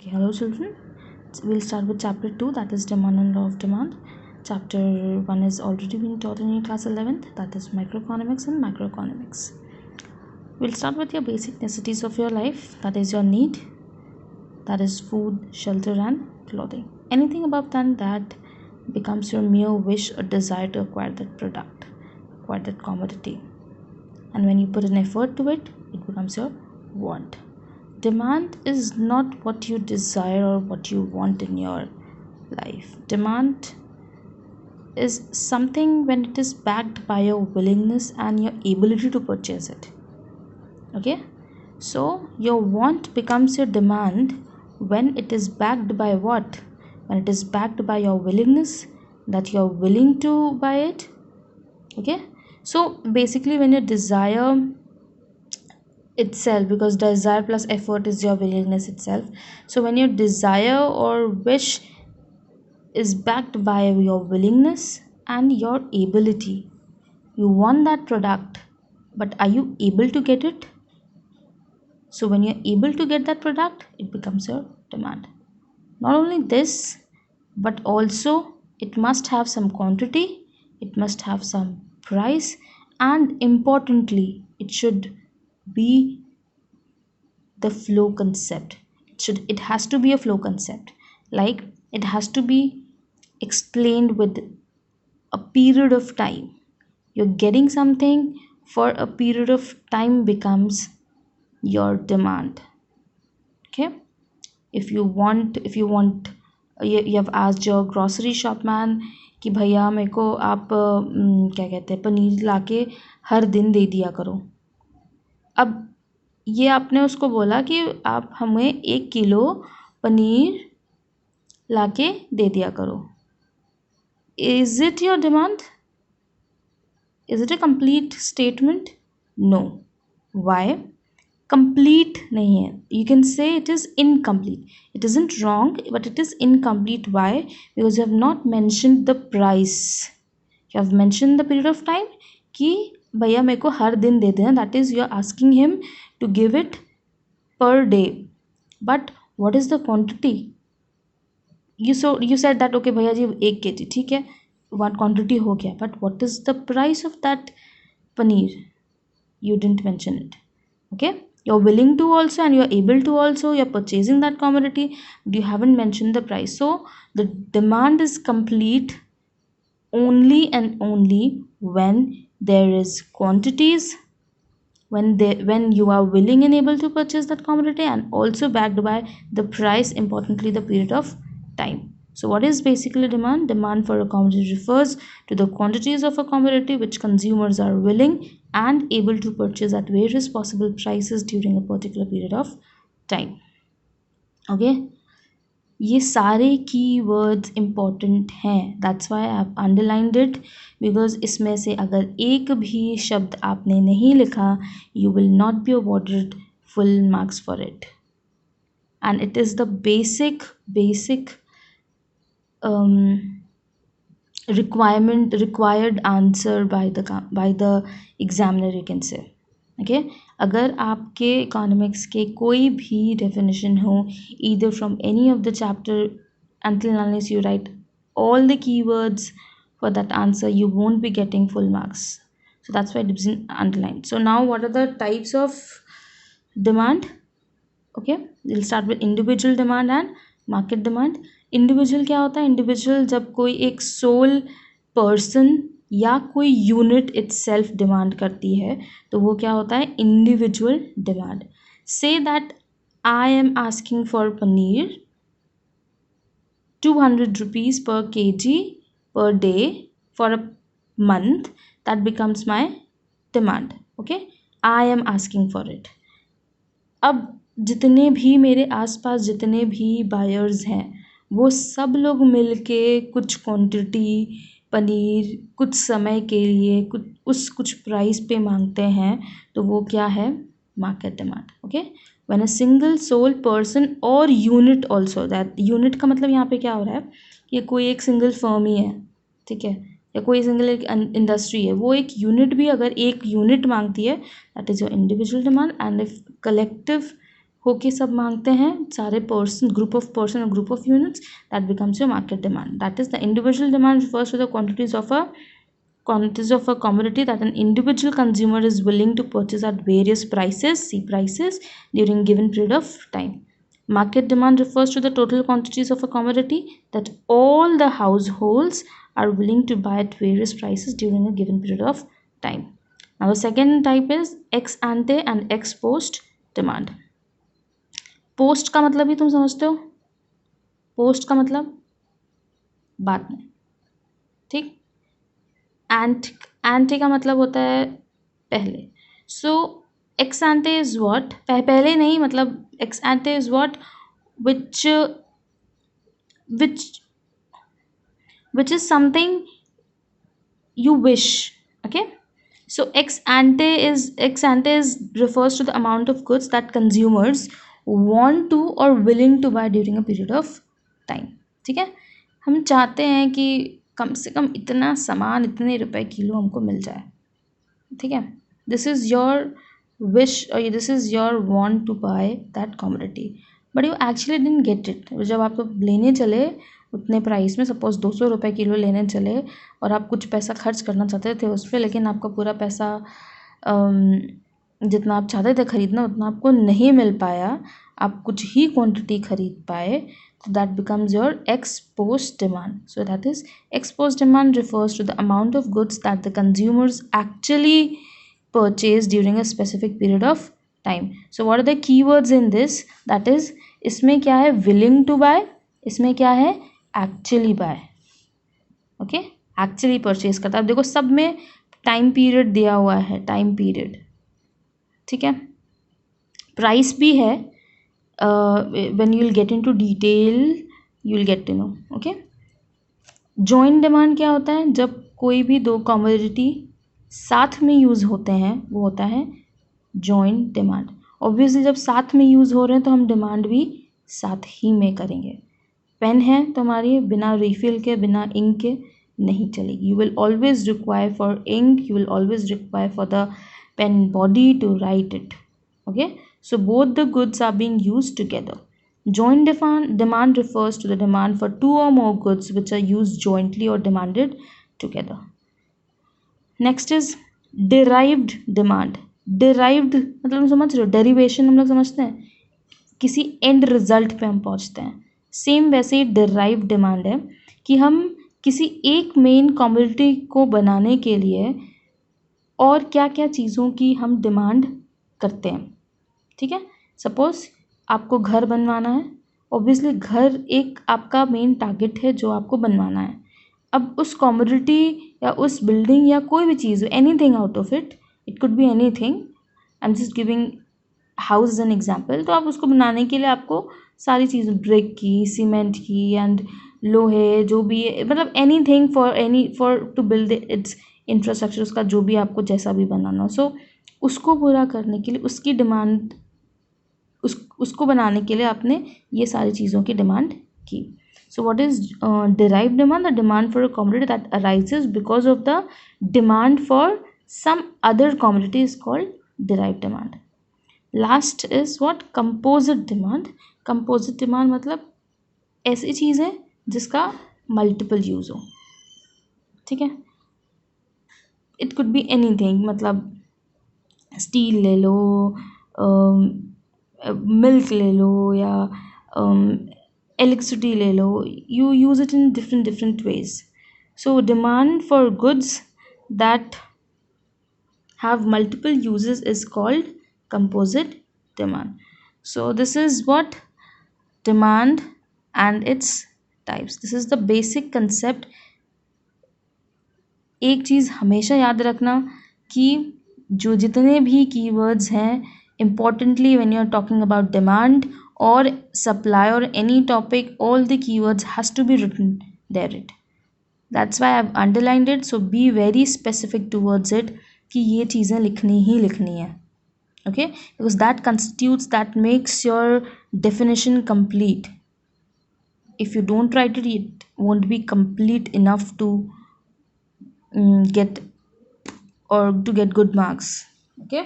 Okay, hello children. We'll start with chapter 2, that is demand and law of demand. Chapter 1 is already been taught in your class 11th, that is microeconomics and macroeconomics. We'll start with your basic necessities of your life, that is your need, that is food, shelter and clothing. Anything above than that becomes your mere wish or desire to acquire that product, acquire that commodity. And when you put an effort to it, it becomes your want. Demand is not what you desire or what you want in your life. Demand is something when it is backed by your willingness and your ability to purchase it. Okay? So your want becomes your demand when it is backed by what? When it is backed by your willingness, that you're willing to buy it. Okay? So basically when your desire itself, because desire plus effort is your willingness itself, so when your desire or wish is backed by your willingness and your ability, you want that product, but are you able to get it? So when you're able to get that product, it becomes your demand. Not only this, but also it must have some quantity, it must have some price, and importantly it should be the flow concept. It has to be a flow concept, like it has to be explained with a period of time. You're getting something for a period of time becomes your demand. Okay, if you want you have asked your grocery shop man कि भैया मेरे को आप क्या कहते हैं पनीर लाके हर दिन दे दिया करो. अब ये आपने उसको बोला कि आप हमें 1 किलो पनीर लाके दे दिया करो. Is it your demand? Is it a complete statement? No. Why? Complete नहीं है. You can say it is incomplete. It isn't wrong but it is incomplete. Why? Because you have not mentioned the price. You have mentioned the period of time कि भैया मेरे को हर दिन दे देना. That is you are asking him to give it per day, but what is the quantity? You said that okay भैया जी 1 kg ठीक है, one quantity हो गया, but what is the price of that paneer? You didn't mention it. Okay, you're willing to also and you're able to also, you're purchasing that commodity, but you haven't mentioned the price. So the demand is complete only and only when there is quantities, when you are willing and able to purchase that commodity, and also backed by the price, importantly the period of time. So what is basically demand? Demand for a commodity refers to the quantities of a commodity which consumers are willing and able to purchase at various possible prices during a particular period of time. Okay, ये सारे की words important हैं. That's why I underlined it, because इसमें से अगर एक भी शब्द आपने नहीं लिखा, you will not be awarded full marks for it. And it is the basic required answer by the examiner, you can say. Okay, अगर आपके इकोनॉमिक्स के कोई भी डेफिनेशन हो, either from any of the chapter, until unless you write all the keywords for that answer, you won't be getting full marks. So that's why it is underlined. So now what are the types of demand? Okay, we'll start with individual demand and market demand. Individual क्या होता है? Individual जब कोई एक soul person या कोई unit itself demand करती है तो वो क्या होता है? Individual demand. Say that I am asking for paneer 200 rupees per kg per day for a month. That becomes my demand. Okay, I am asking for it. अब जितने भी मेरे आसपास जितने भी बायर्स हैं वो सब लोग मिलके कुछ क्वांटिटी पनीर कुछ समय के लिए कुछ प्राइस पे मांगते हैं, तो वो क्या है? Market demand. Okay, when a single sole person और यूनिट ऑल्सो, दैट यूनिट का मतलब यहाँ पे क्या हो रहा है कि कोई एक सिंगल फर्म ही है, ठीक है, या कोई सिंगल एक इंडस्ट्री है, वो एक यूनिट भी अगर एक यूनिट मांगती है, that is your individual demand. And if collective होके सब मांगते हैं, सारे पर्सन, ग्रुप ऑफ पर्सन और group of units, that becomes your market demand. That is the individual demand refers to the quantities of a commodity that an individual consumer is willing to purchase at various prices, see prices, during given period of time. Market demand refers to the total quantities of a commodity that all the households are willing to buy at various prices during a given period of time. Now the second type is ex ante and ex post demand. Post का मतलब ही तुम समझते हो, post का मतलब बाद में, ठीक. एंटे का मतलब होता है पहले. सो एक्स एंटे इज व्हाट, पहले नहीं, मतलब x एंटे is what which which which is something you wish. Okay, so ex ante is refers to the amount of goods that consumers want to or willing to buy during a period of time. ठीक है, हम चाहते हैं कि कम से कम इतना सामान इतने रुपए किलो हमको मिल जाए. ठीक है, this is your wish or this is your want to buy that commodity, but you actually didn't get it. जब आप लेने चले उतने प्राइस में, सपोज 200 रुपये किलो लेने चले और आप कुछ पैसा खर्च करना चाहते थे उस पर, लेकिन आपका पूरा पैसा जितना आप चाहते थे खरीदना उतना आपको नहीं मिल पाया, आप कुछ ही क्वांटिटी खरीद पाए, तो that becomes your x post demand. So that is x post demand refers to the amount of goods that the consumers actually purchase during a specific period of time. So what are the keywords in this? That is, इसमें क्या है, willing to buy, इसमें क्या है, actually buy. Okay, actually purchase करता है. अब देखो सब में टाइम पीरियड दिया हुआ है, टाइम पीरियड, ठीक है, प्राइस भी है. When you will get into detail you will get to know. Okay, joint demand क्या होता है, जब कोई भी दो कमोडिटी साथ में यूज़ होते हैं वो होता है जॉइंट डिमांड. ऑब्वियसली जब साथ में यूज़ हो रहे हैं तो हम डिमांड भी साथ ही में करेंगे. पेन है तो हमारी बिना रिफिल के, बिना इंक के नहीं चलेगी. You will always require for ink, you will always require for the pen body to write it. Okay, so both the goods are being used together. Joint demand refers to the demand for two or more goods which are used jointly or demanded together. Next is derived demand. derived मतलब समझ रहे हो, derivation हम लोग समझते हैं, किसी and result पे हम पहुंचते हैं. सेम वैसे ही डिराइव्ड डिमांड है कि हम किसी एक मेन कमोडिटी को बनाने के लिए और क्या क्या चीज़ों की हम डिमांड करते हैं. ठीक है, सपोज आपको घर बनवाना है, ऑब्वियसली घर एक आपका मेन टारगेट है जो आपको बनवाना है. अब उस कमोडिटी या उस बिल्डिंग या कोई भी चीज़, anything out of it, it could be anything, I am just giving house an example. तो आप उसको बनाने के लिए आपको सारी चीज़ें, ब्रिक की, सीमेंट की एंड लोहे, जो भी मतलब anything for to build its infrastructure, उसका जो भी आपको जैसा भी बनाना हो. सो उसको पूरा करने के लिए, उसकी डिमांड, उसको बनाने के लिए आपने ये सारी चीज़ों की डिमांड की. So what is derived demand? The demand for a commodity that arises because of the demand for some other commodity is called derived demand. Last is what? Composite demand. Composite demand मतलब ऐसी चीज़ है जिसका multiple use हो. ठीक है, it could be anything, मतलब steel ले लो, मिल्क ले लो, या इलेक्ट्रिसिटी ले लो. You use it in different ways. So demand for goods that have multiple uses is called composite demand. So this is what demand and its types. This is the basic concept. एक चीज़ हमेशा याद रखना कि जो जितने भी keywords हैं, importantly when you are talking about demand or supply or any topic, all the keywords has to be written there. That's why I've underlined it. So be very specific towards it कि ये चीज़ें लिखनी ही लिखनी है. Okay, because that constitutes, that makes your definition complete. If you don't write it, it won't be complete enough to get or to get good marks. Okay.